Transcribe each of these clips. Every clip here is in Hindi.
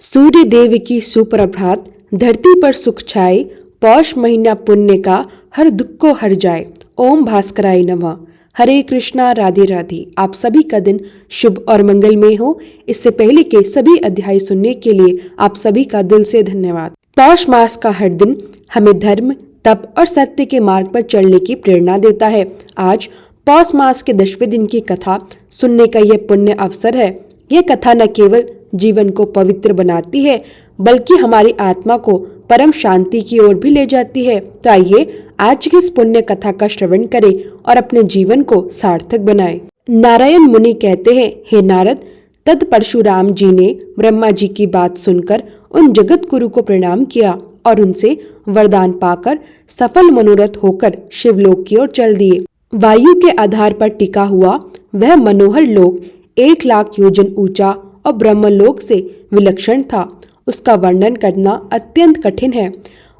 सूर्य देव की सुप्रभात, धरती पर सुख छाए। पौष महीना पुण्य का, हर दुख को हर जाए। ओम भास्कराय नमः। हरे कृष्णा, राधे राधे। आप सभी का दिन शुभ और मंगलमय हो। इससे पहले के सभी अध्याय सुनने के लिए आप सभी का दिल से धन्यवाद। पौष मास का हर दिन हमें धर्म, तप और सत्य के मार्ग पर चलने की प्रेरणा देता है। आज पौष मास के 10वें दिन की कथा सुनने का यह पुण्य अवसर है। यह कथा न केवल जीवन को पवित्र बनाती है, बल्कि हमारी आत्मा को परम शांति की ओर भी ले जाती है। तो आइए आज की इस पुण्य कथा का श्रवण करें और अपने जीवन को सार्थक बनाएं। नारायण मुनि कहते हैं, हे नारद, तद परशुराम जी ने ब्रह्मा जी की बात सुनकर उन जगत गुरु को प्रणाम किया और उनसे वरदान पाकर सफल मनोरथ होकर शिवलोक की ओर चल दिए। वायु के आधार पर टिका हुआ वह मनोहर लोक 1,00,000 योजन ऊंचा और ब्रह्मलोक से विलक्षण था। उसका वर्णन करना अत्यंत कठिन है।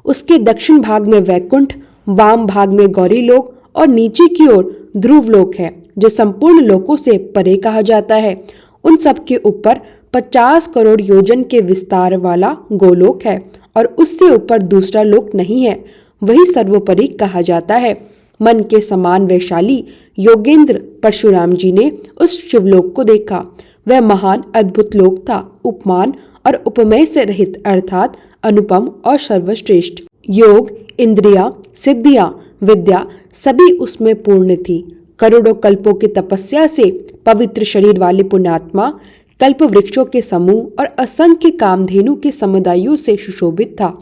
उसके दक्षिण भाग में वैकुंठ, वाम भाग में गौरी लोक और नीचे की ओर ध्रुव लोक है, जो संपूर्ण लोकों से परे कहा जाता है। उन सब के ऊपर 50 करोड़ योजन के विस्तार वाला गोलोक है और उससे ऊपर दूसरा लोक नहीं है। वही सर्वोपरि कहा जाता है। मन के समान वैशाली योगेंद्र परशुराम जी ने उस शिवलोक को देखा। वह महान अद्भुत लोक था, उपमान और उपमेय से रहित, अर्थात अनुपम और सर्वश्रेष्ठ। योग, इंद्रिया, सिद्धियां, विद्या सभी उसमें पूर्ण थी। करोड़ों कल्पों की तपस्या से पवित्र शरीर वाले पुण्यात्मा कल्प वृक्षों के समूह और असंख्य कामधेनु के समुदायों से सुशोभित था।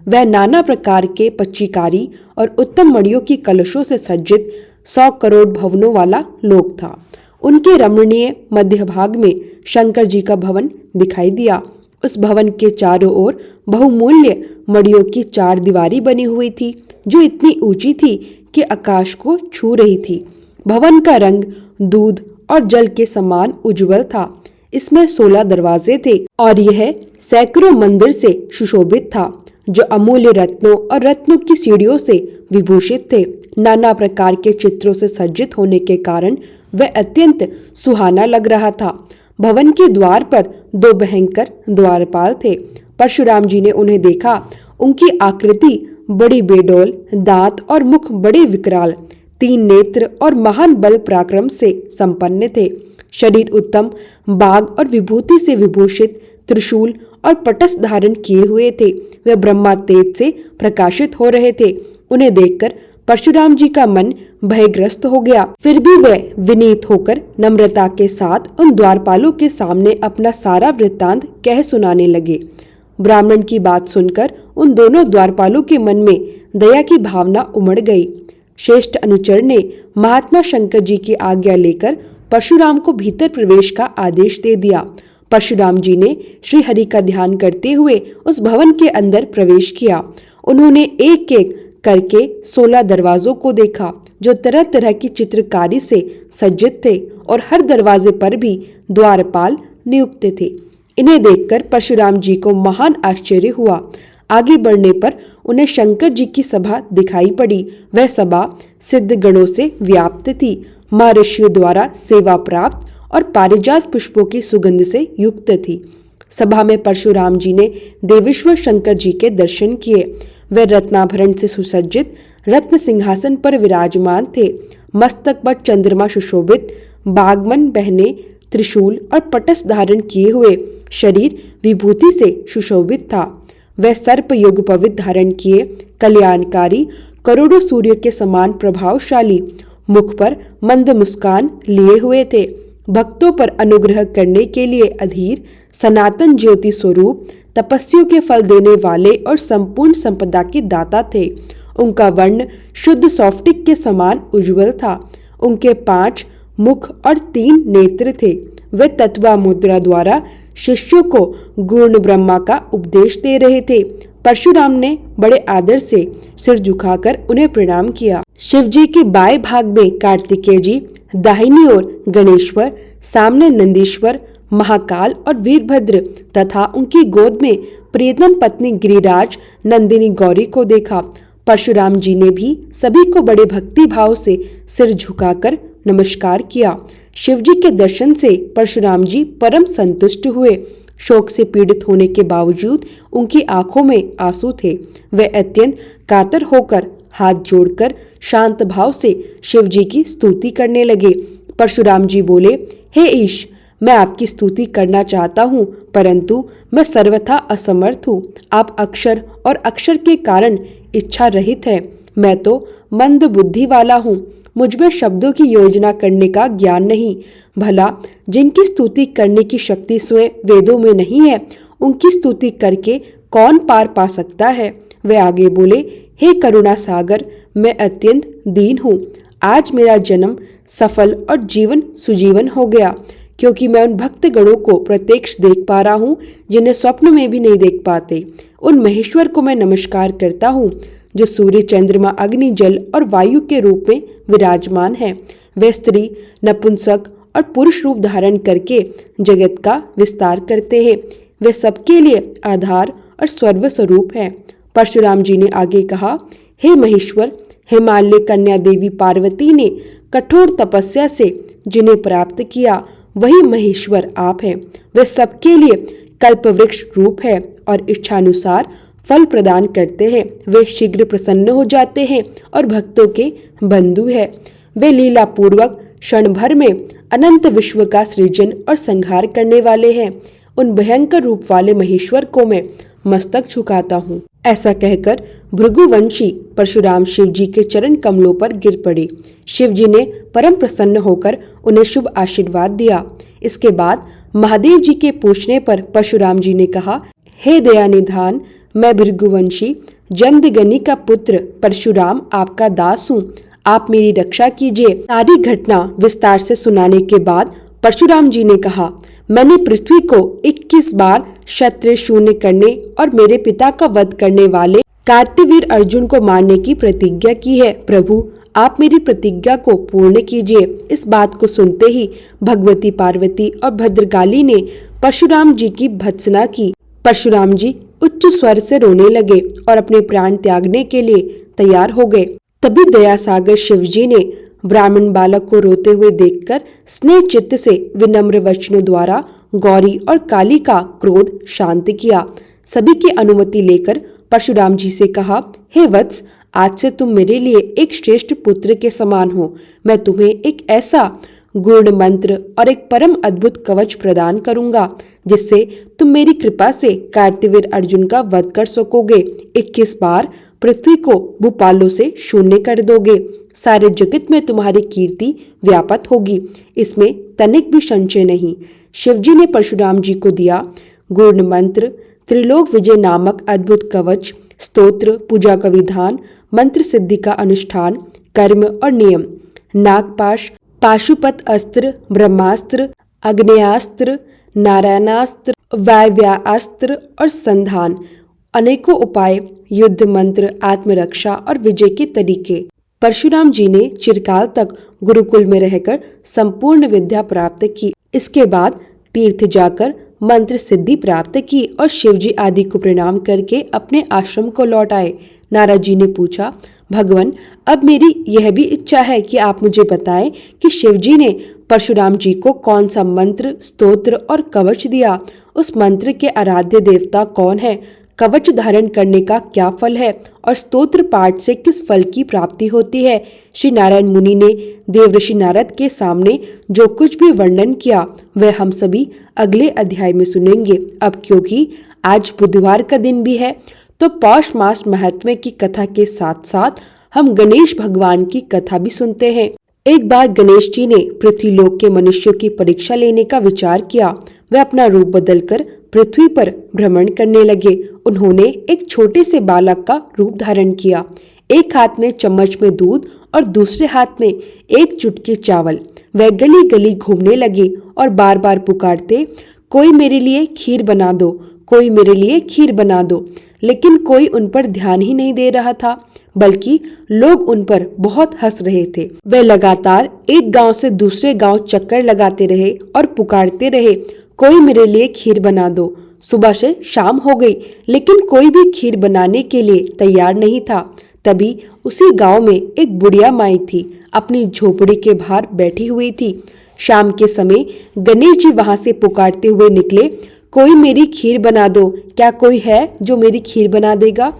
वह नाना प्रकार के पच्चीकारी और उत्तम मणियों की कलशों से सज्जित 100 करोड़ भवनों वाला लोक था। उनके रमणीय मध्य भाग में शंकर जी का भवन दिखाई दिया। उस भवन के चारों ओर बहुमूल्य मणियों की 4 दीवारी बनी हुई थी, जो इतनी ऊंची थी कि आकाश को छू रही थी। भवन का रंग दूध और जल के समान उज्जवल था। इसमें 16 दरवाजे थे और यह सैकड़ों मंदिर से सुशोभित था, जो अमूल्य रत्नों और रत्नों की सीढ़ियों से विभूषित थे। नाना प्रकार के चित्रों से सज्जित होने के कारण वह अत्यंत सुहाना लग रहा था। भवन के द्वार पर 2 भयंकर द्वारपाल थे। परशुराम जी ने उन्हें देखा। उनकी आकृति बड़ी बेडौल, दांत और मुख बड़े विकराल, 3 नेत्र और महान बल पराक्रम से संपन्न थे। शरीर उत्तम बाघ और विभूति से विभूषित, त्रिशूल और पटस धारण किए हुए थे। वे ब्रह्मा तेज से प्रकाशित हो रहे थे। उन्हें देखकर परशुराम जी का मन भयग्रस्त हो गया। फिर भी वे विनीत होकर नम्रता के साथ उन द्वारपालों के सामने अपना सारा वृत्तांत कह सुनाने लगे। ब्राह्मण की बात सुनकर उन दोनों द्वारपालों के मन में दया की भावना उमड़ गई। श्रेष्ठ अनुचर ने महात्मा शंकर जी की आज्ञा लेकर परशुराम को भीतर प्रवेश का आदेश दे दिया। परशुराम जी ने श्री हरि का ध्यान करते हुए उस भवन के अंदर प्रवेश किया। उन्होंने एक एक करके 16 दरवाजों को देखा, जो तरह तरह की चित्रकारी से सज्जित थे और हर दरवाजे पर भी द्वारपाल नियुक्त थे। इन्हें देखकर परशुराम जी को महान आश्चर्य हुआ। आगे बढ़ने पर उन्हें शंकर जी की सभा दिखाई पड़ी। वह सभा सिद्ध गणों से व्याप्त थी, महर्षियों द्वारा सेवा प्राप्त और पारिजात पुष्पों की सुगंध से युक्त थी। सभा में परशुराम जी ने देवेश्वर शंकर जी के दर्शन किए। वे रत्नाभरण से सुसज्जित रत्न सिंहासन पर विराजमान थे। मस्तक पर चंद्रमा सुशोभित, बागमन बहने, त्रिशूल और पटस धारण किए हुए, शरीर विभूति से सुशोभित था। वह सर्प युग पवित्र धारण किए, कल्याणकारी, करोड़ों सूर्य के समान प्रभावशाली, मुख पर मंद मुस्कान लिए हुए थे। भक्तों पर अनुग्रह करने के लिए अधीर, सनातन ज्योति स्वरूप, तपस्वियों के फल देने वाले और संपूर्ण संपदा के दाता थे। उनका वर्ण शुद्ध सौफ्टिक के समान उज्जवल था। उनके 5 मुख और 3 नेत्र थे। वे तत्वा मुद्रा द्वारा शिष्यों को गुण ब्रह्मा का उपदेश दे रहे थे। परशुराम ने बड़े आदर से सिर झुकाकर उन्हें प्रणाम किया। शिव जी के बाएं भाग में कार्तिकेय जी, दाहिनी ओर गणेश्वर, सामने नंदीश्वर, महाकाल और वीरभद्र तथा उनकी गोद में प्रियतम पत्नी गिरिराज नंदिनी गौरी को देखा। परशुराम जी ने भी सभी को बड़े भक्ति भाव से सिर झुकाकर नमस्कार किया। शिवजी के दर्शन से परशुराम जी परम संतुष्ट हुए। शोक से पीड़ित होने के बावजूद उनकी आंखों में आंसू थे। वे अत्यंत कातर होकर हाथ जोड़कर शांत भाव से शिव जी की स्तुति करने लगे। परशुराम जी बोले, हे ईश, मैं आपकी स्तुति करना चाहता हूँ, परंतु मैं सर्वथा असमर्थ हूँ। आप अक्षर और अक्षर के कारण इच्छा रहित है। मैं तो मंद बुद्धि वाला हूँ। मुझमें शब्दों की योजना करने का ज्ञान नहीं। भला जिनकी स्तुति करने की शक्ति स्वयं वेदों में नहीं है, उनकी स्तुति करके कौन पार पा सकता है। वे आगे बोले, हे करुणा सागर, मैं अत्यंत दीन हूँ। आज मेरा जन्म सफल और जीवन सुजीवन हो गया, क्योंकि मैं उन भक्त गणों को प्रत्यक्ष देख पा रहा हूँ जिन्हें स्वप्न में भी नहीं देख पाते। उन महेश्वर को मैं नमस्कार करता हूँ जो सूर्य, चंद्रमा, अग्नि, जल और वायु के रूप में विराजमान है। वे स्त्री, नपुंसक और पुरुष रूप धारण करके जगत का विस्तार करते हैं। वे सबके लिए आधार और सर्व स्वरूप है। परशुराम जी ने आगे कहा, हे महेश्वर, हिमालय कन्या देवी पार्वती ने कठोर तपस्या से जिन्हें प्राप्त किया, वही महेश्वर आप हैं। वे सबके लिए कल्प वृक्ष रूप है और इच्छानुसार फल प्रदान करते हैं। वे शीघ्र प्रसन्न हो जाते हैं और भक्तों के बंधु है। वे लीला पूर्वक क्षण भर में अनंत विश्व का सृजन और संहार करने वाले हैं। उन भयंकर रूप वाले महेश्वर को मैं मस्तक झुकाता हूँ। ऐसा कहकर भृगुवंशी परशुराम शिव जी के चरण कमलों पर गिर पड़े। शिव जी ने परम प्रसन्न होकर उन्हें शुभ आशीर्वाद दिया। इसके बाद महादेव जी के पूछने पर परशुराम जी ने कहा, हे दयानिधान, मैं भृगुवंशी जमदग्नि का पुत्र परशुराम आपका दास हूँ। आप मेरी रक्षा कीजिए। सारी घटना विस्तार से सुनाने के बाद परशुराम जी ने कहा, मैंने पृथ्वी को 21 बार क्षत्रिय शून्य करने और मेरे पिता का वध करने वाले कार्तिवीर अर्जुन को मारने की प्रतिज्ञा की है। प्रभु, आप मेरी प्रतिज्ञा को पूर्ण कीजिए। इस बात को सुनते ही भगवती पार्वती और भद्रकाली ने परशुराम जी की भत्सना की। परशुराम जी उच्च स्वर से रोने लगे और अपने प्राण त्यागने के लिए तैयार हो गए। तभी दयासागर शिव जी ने ब्राह्मण बालक को रोते हुए देखकर स्नेह चित्त से विनम्र वचनों द्वारा गौरी और काली का क्रोध शांत किया। सभी की अनुमति लेकर परशुराम जी से कहा, हे वत्स, आज से तुम मेरे लिए एक श्रेष्ठ पुत्र के समान हो। मैं तुम्हें एक ऐसा गूढ़ मंत्र और एक परम अद्भुत कवच प्रदान करूंगा जिससे तुम मेरी कृपा से कार्तिवीर अर्जुन का वध कर सकोगे। 21 बार पृथ्वी को भूपालों से शून्य कर दोगे। सारे जगत में तुम्हारी कीर्ति व्यापत होगी। इसमें तनिक भी संशय नहीं। शिवजी ने परशुराम जी को दिया गूढ़ मंत्र, त्रिलोक विजय नामक अद्भुत कवच, स्तोत्र, पूजा का विधान, मंत्र सिद्धि का अनुष्ठान, कर्म और नियम, नागपाश, पाशुपत अस्त्र, ब्रह्मास्त्र, अग्नेयास्त्र, नारायणास्त्र, वायव्यास्त्र और संधान, अनेकों उपाय, युद्ध मंत्र, आत्मरक्षा और विजय के तरीके। परशुराम जी ने चिरकाल तक गुरुकुल में रहकर संपूर्ण विद्या प्राप्त की। इसके बाद तीर्थ जाकर मंत्र सिद्धि प्राप्त की और शिवजी आदि को प्रणाम करके अपने आश्रम को लौट आए। नारद जी ने पूछा, भगवान, अब मेरी यह भी इच्छा है कि आप मुझे बताएं कि शिवजी ने परशुराम जी को कौन सा मंत्र, स्तोत्र और कवच दिया। उस मंत्र के आराध्य देवता कौन है, कवच धारण करने का क्या फल है और स्तोत्र पाठ से किस फल की प्राप्ति होती है। श्री नारायण मुनि ने देवर्षि नारद के सामने जो कुछ भी वर्णन किया वह हम सभी अगले अध्याय में सुनेंगे। अब क्योंकि आज बुधवार का दिन भी है तो पौष मास महात्म्य की कथा के साथ साथ हम गणेश भगवान की कथा भी सुनते हैं। एक बार गणेश जी ने पृथ्वीलोक के मनुष्यों की परीक्षा लेने का विचार किया। वे अपना रूप बदलकर पृथ्वी पर भ्रमण करने लगे। उन्होंने एक छोटे से बालक का रूप धारण किया। एक हाथ में चम्मच में दूध और दूसरे हाथ में एक चुटकी चावल। वह गली गली घूमने लगे और बार बार पुकारते, कोई मेरे लिए खीर बना दो, कोई मेरे लिए खीर बना दो। लेकिन कोई उन पर ध्यान ही नहीं दे रहा था, बल्कि लोग उन पर बहुत हंस रहे थे। वे लगातार एक गांव से दूसरे गांव चक्कर लगाते रहे और पुकारते रहे, कोई मेरे लिए खीर बना दो। सुबह से शाम हो गई, लेकिन कोई भी खीर बनाने के लिए तैयार नहीं था। तभी उसी गांव में एक बुढ़िया माई थी, अपनी झोपड़ी के बाहर बैठी हुई थी। शाम के समय गणेश जी वहां से पुकारते हुए निकले, कोई मेरी खीर बना दो, क्या कोई है जो मेरी खीर बना देगा?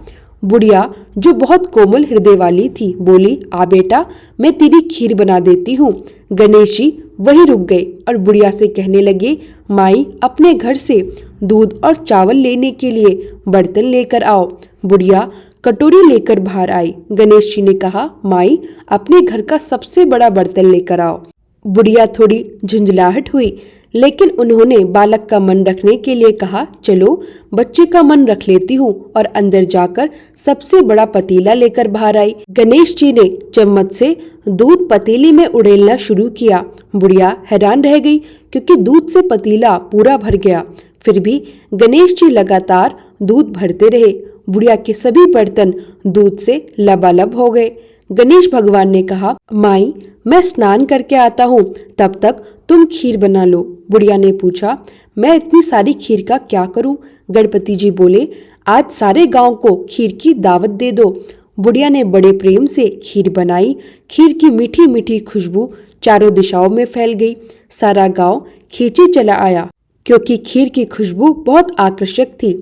बुढ़िया, जो बहुत कोमल हृदय वाली थी, बोली, आ बेटा, मैं तेरी खीर बना देती हूँ। गणेश जी वहीं रुक गए और बुढ़िया से कहने लगे, माई, अपने घर से दूध और चावल लेने के लिए बर्तन लेकर आओ। बुढ़िया कटोरी लेकर बाहर आई। गणेश जी ने कहा, माई, अपने घर का सबसे बड़ा बर्तन लेकर आओ। बुढ़िया थोड़ी झुंझलाहट हुई, लेकिन उन्होंने बालक का मन रखने के लिए कहा, चलो बच्चे का मन रख लेती हूँ, और अंदर जाकर सबसे बड़ा पतीला लेकर बाहर आई। गणेश जी ने चम्मच से दूध पतीले में उड़ेलना शुरू किया। बुढ़िया हैरान रह गई, क्योंकि दूध से पतीला पूरा भर गया। फिर भी गणेश जी लगातार दूध भरते रहे। बुढ़िया के सभी बर्तन दूध से लबालब हो गए। गणेश भगवान ने कहा, माई, मैं स्नान करके आता हूँ, तब तक तुम खीर बना लो। बुढ़िया ने पूछा, मैं इतनी सारी खीर का क्या करूँ? गणपति जी बोले, आज सारे गांव को खीर की दावत दे दो। बुढ़िया ने बड़े प्रेम से खीर बनाई। खीर की मीठी मीठी खुशबू चारों दिशाओं में फैल गई। सारा गांव खींचे चला आया, क्योंकि खीर की खुशबू बहुत आकर्षक थी।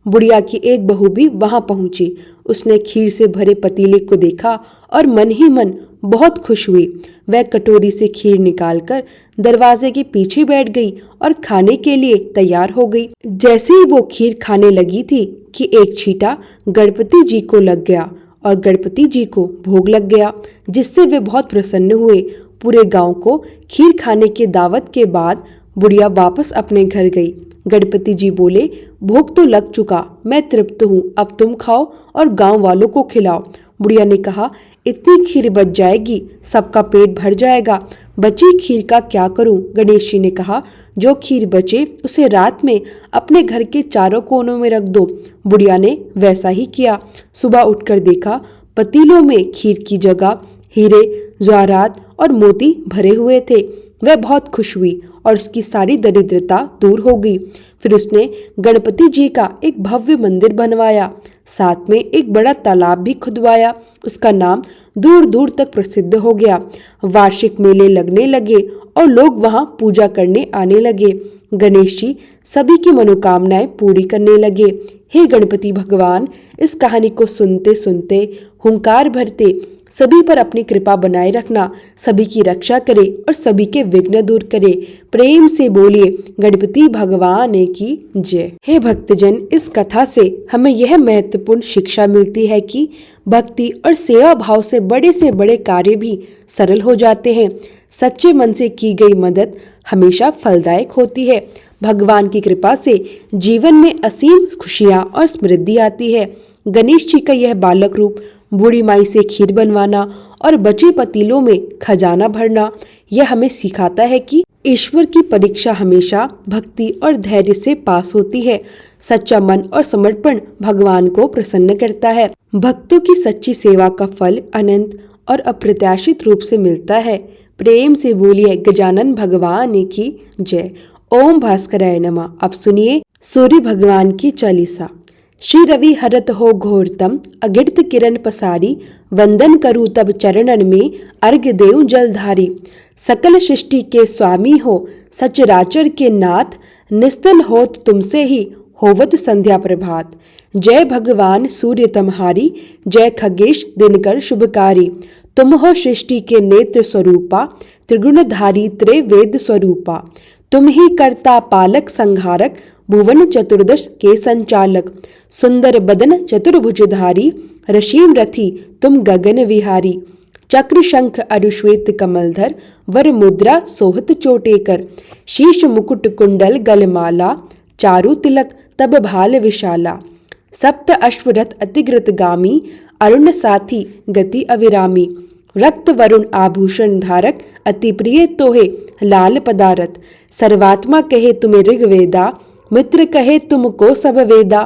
बुढ़िया की एक बहू भी वहां पहुंची। उसने खीर से भरे पतीले को देखा और मन ही मन बहुत खुश हुई। वह कटोरी से खीर निकालकर दरवाजे के पीछे बैठ गई और खाने के लिए तैयार हो गई। जैसे ही वो खीर खाने लगी थी कि एक छींटा गणपति जी को लग गया और गणपति जी को भोग लग गया, जिससे वे बहुत प्रसन्न हुए। पूरे गांव को खीर खाने की दावत के बाद बुढ़िया वापस अपने घर गई। गणपति जी बोले, भोग तो लग चुका, मैं तृप्त हूँ, अब तुम खाओ और गांव वालों को खिलाओ। बुढ़िया ने कहा, इतनी खीर बच जाएगी, सबका पेट भर जाएगा, बची खीर का क्या करूं? गणेश जी ने कहा, जो खीर बचे उसे रात में अपने घर के चारों कोनों में रख दो। बुढ़िया ने वैसा ही किया। सुबह उठकर देखा, पतीलों में खीर की जगह हीरे, जवाहरात और मोती भरे हुए थे। वह बहुत खुश हुई और उसकी सारी दरिद्रता दूर हो गई। फिर उसने गणपति जी का एक भव्य मंदिर बनवाया, साथ में एक बड़ा तालाब भी खुदवाया। उसका नाम दूर दूर तक प्रसिद्ध हो गया। वार्षिक मेले लगने लगे और लोग वहां पूजा करने आने लगे। गणेश जी सभी की मनोकामनाएं पूरी करने लगे। हे गणपति भगवान, इस कहानी को सुनते सुनते हुंकार भरते सभी पर अपनी कृपा बनाए रखना, सभी की रक्षा करे और सभी के विघ्न दूर करे। प्रेम से बोलिए गणपति भगवान की जय। हे भक्तजन, इस कथा से हमें यह महत्वपूर्ण शिक्षा मिलती है कि भक्ति और सेवा भाव से बड़े कार्य भी सरल हो जाते हैं। सच्चे मन से की गई मदद हमेशा फलदायक होती है। भगवान की कृपा से जीवन में असीम खुशियां और समृद्धि आती है। गणेश जी का यह बालक रूप, बूढ़ी माई से खीर बनवाना और बचे पतीलों में खजाना भरना, यह हमें सिखाता है कि ईश्वर की परीक्षा हमेशा भक्ति और धैर्य से पास होती है। सच्चा मन और समर्पण भगवान को प्रसन्न करता है। भक्तों की सच्ची सेवा का फल अनंत और अप्रत्याशित रूप से मिलता है। प्रेम से बोलिए गजानन भगवान की जय। ओम भास्कराय नमः। अब सुनिए सूर्य भगवान की चालीसा। श्री रवि हरत हो घोरतम, अगिड़त किरण पसारी, वंदन करूँ तब चरणन में, अर्घ देऊं जलधारी। सकल सृष्टि के स्वामी हो, सचराचर के नाथ, निस्तन होत तुमसे ही, होवत संध्या प्रभात। जय भगवान सूर्य तमहारी, जय खगेश दिनकर शुभकारी। तुम हो सृष्टि के नेत्र स्वरूपा, त्रिगुणधारी त्रिवेद स्वरूपा। तुम ही कर्ता पालक संहारक, भुवन चतुर्दश के संचालक। सुंदर बदन चतुर्भुजधारी, रशीम रथी तुम गगन विहारी। चक्र शंख अरुश्वेत कमलधर, वर मुद्रा सोहत चोटेकर। शीश मुकुट कुंडल गलमाला, चारु तिलक तब भाल विशाला। सप्त अश्वरथ अतिग्रत गामी, अरुण साथी गति अविरामी। रक्त वरुण आभूषण धारक, अति प्रिय तोहे लाल पदारथ। सर्वात्मा कहे तुम्हें ऋग्वेदा, मित्र कहे तुमको सब वेदा।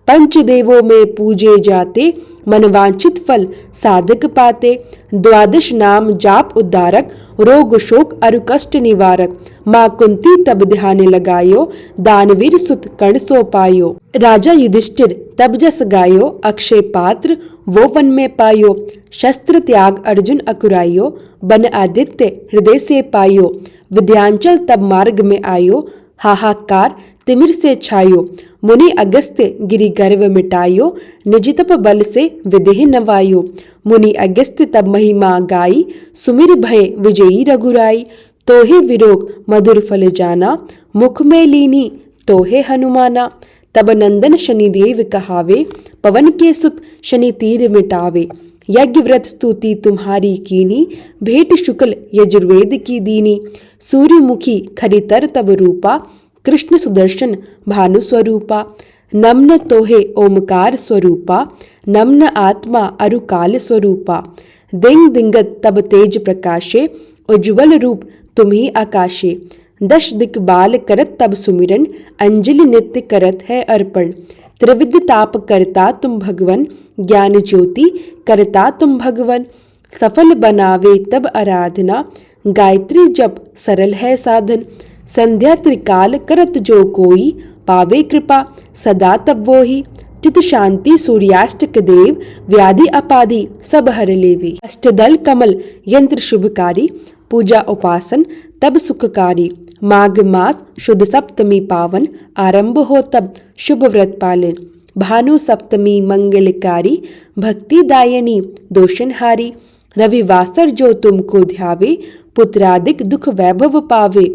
पंचदेवों में पूजे जाते, मनवांचित फल साधक पाते। द्वादश नाम जाप उद्धारक, रोग शोक अरु कष्ट निवारक। माँ कुंती तब ध्यान लगायो, दानवीर सुत कर्ण सो पायो। राजा युधिष्ठिर तब जस गायो, अक्षय पात्र वो वन में पायो। शस्त्र त्याग अर्जुन अकुरायो, बन आदित्य हृदय से पायो। विद्यांचल तब मार्ग में आयो, हाहाकार तिमिर से छायो, मुनि अगस्त्य गिरि गर्व मिटायो, निज तप बल से विदेह नवायो। मुनि अगस्त्य तब महिमा गाई, सुमिर भय विजयी रघुराई। तोहे विरोग मधुर फल जाना, मुख में लीनी तोहे हनुमाना। तब नंदन शनिदेव कहावे, पवन के सुत शनि तीर मिटावे। यज्ञ व्रत स्तुति तुम्हारी कीनी, भेंट शुक्ल यजुर्वेद की दीनी। सूर्यमुखी खरितर तब रूपा, कृष्ण सुदर्शन भानु स्वरूपा। नम्न तोहे ओमकार स्वरूपा, नम्न आत्मा अरुकाल स्वरूपा। दिंग दिंगत तब तेज प्रकाशे, उज्ज्वल रूप तुम्ही आकाशे। दश दिक्पाल करत तब सुमिरन, अंजलि नित्य करत है अर्पण। त्रिविध ताप करता तुम भगवन, ज्ञान ज्योति करता तुम भगवन। सफल बनावे तब आराधना, गायत्री जप सरल है साधन। संध्या त्रिकाल करत जो कोई, पावे कृपा सदा तब वोही। चित शांति सूर्याष्टक देव, व्याधि अपाधि सब हर लेवी। अष्टदल कमल यंत्र शुभकारी, पूजा उपासन तब सुखकारी। माघ मास शुद्ध सप्तमी पावन, आरंभ हो तब शुभ व्रत पालन। भानु सप्तमी मंगलकारी, भक्ति दायनी दोषनहारी। रविवासर जो तुमको ध्यावे, पुत्रादिक दुख वैभव पावे।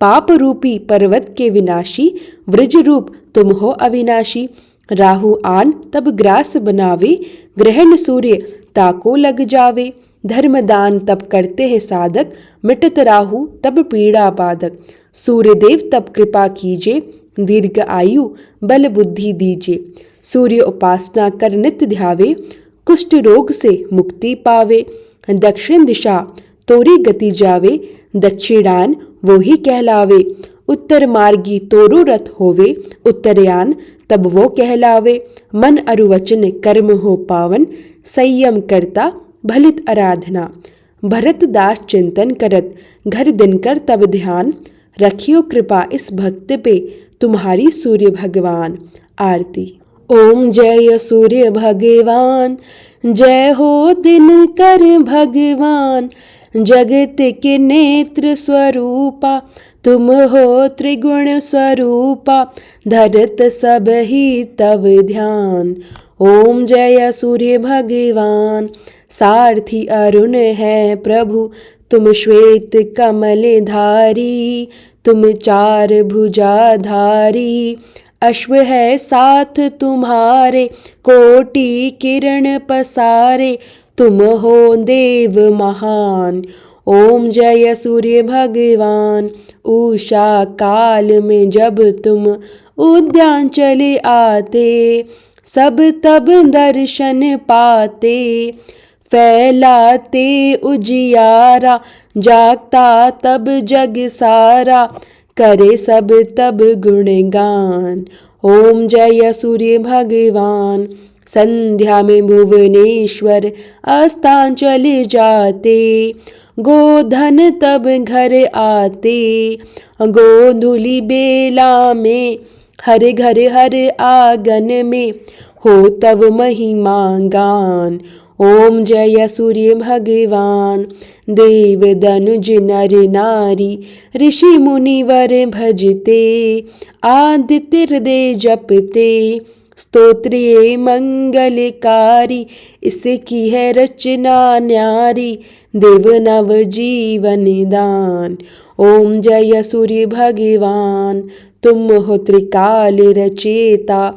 पाप रूपी पर्वत के विनाशी, वृज रूप तुम हो अविनाशी। राहु आन तब ग्रास बनावे, ग्रहण सूर्य ताको लग जावे। धर्मदान तब करते हैं साधक, मिटत राहु तब पीड़ा बाधक। सूर्यदेव तब कृपा कीजे, दीर्घ आयु बल बुद्धि दीजे। सूर्य उपासना कर नित्य ध्यावे, कुष्ठ रोग से मुक्ति पावे। दक्षिण दिशा तोरी गति जावे, दक्षिणायन वो ही कहलावे। उत्तर मार्गी तोरो रथ होवे, उत्तरयान तब वो कहलावे। मन अरुवचन कर्म हो पावन, संयम करता भलित आराधना। भरत दास चिंतन करत, घर दिनकर तब ध्यान। रखियो कृपा इस भक्त पे, तुम्हारी सूर्य भगवान। आरती। ओम जय सूर्य भगवान, जय हो दिनकर भगवान। जगत के नेत्र स्वरूपा, तुम हो त्रिगुण स्वरूपा। धरत सब ही तब ध्यान, ओम जय सूर्य भगवान। सारथी अरुण है प्रभु, तुम श्वेत कमल धारी। तुम चार भुजाधारी, अश्व है साथ तुम्हारे। कोटि किरण पसारे, तुम हो देव महान। ओम जय सूर्य भगवान। उषा काल में जब तुम उद्यान चले आते, सब तब दर्शन पाते। फैलाते उजियारा, जागता तब जग सारा। करे सब तब गुणगान, ओम जय सूर्य भगवान। संध्या में भुवनेश्वर आस्थान चले जाते। गोधन तब घर आते, गोधूलि बेला में। हर घर हर आंगन में, हो तब महिमा गान। ओम जय सूर्य भगवान। देव दनुज नर नारी, ऋषि मुनिवर भजते। आदित्य हृदय जपते, स्तोत्रिय मंगलकारी। इसकी है रचना न्यारी, देव नव जीवन दान। ओम जय सूर्य भगवान। तुम हो त्रिकाल रचेता,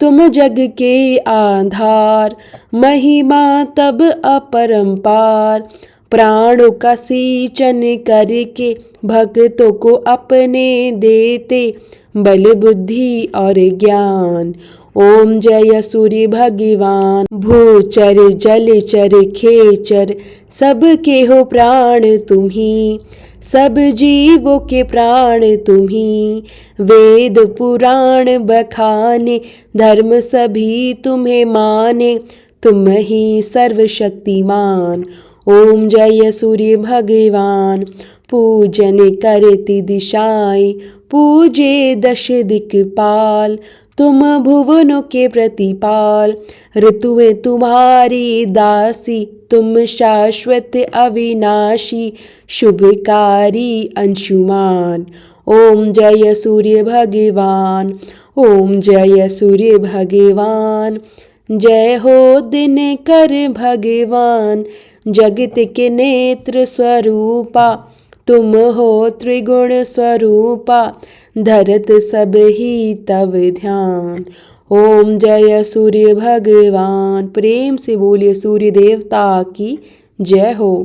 तुम जग के आधार। महिमा तब अपरंपार, प्राणों का सींचन करके। भक्तों को अपने देते, बल बुद्धि और ज्ञान। ओम जय सूर्य भगवान। भूचर जलचर खेचर, सबके हो प्राण तुम्ही। सब जीवों के प्राण तुम्ही। वेद पुराण बखाने, धर्म सभी तुम्हें माने। तुम ही सर्वशक्तिमान, ओम जय सूर्य भगवान। पूजन करती दिशाएं, पूजे दश दिक्पाल। तुम भुवनों के प्रतिपाल, ऋतुएं तुम्हारी दासी, तुम शाश्वत अविनाशी, शुभकारी अंशुमान। ओम जय सूर्य भगवान, ओम जय सूर्य भगवान, जय हो दिनकर भगवान, जगत के नेत्र स्वरूपा, तुम हो त्रिगुण स्वरूपा, धरत सब ही तव ध्यान। ओम जय सूर्य भगवान। प्रेम से बोलिए सूर्य देवता की जय हो।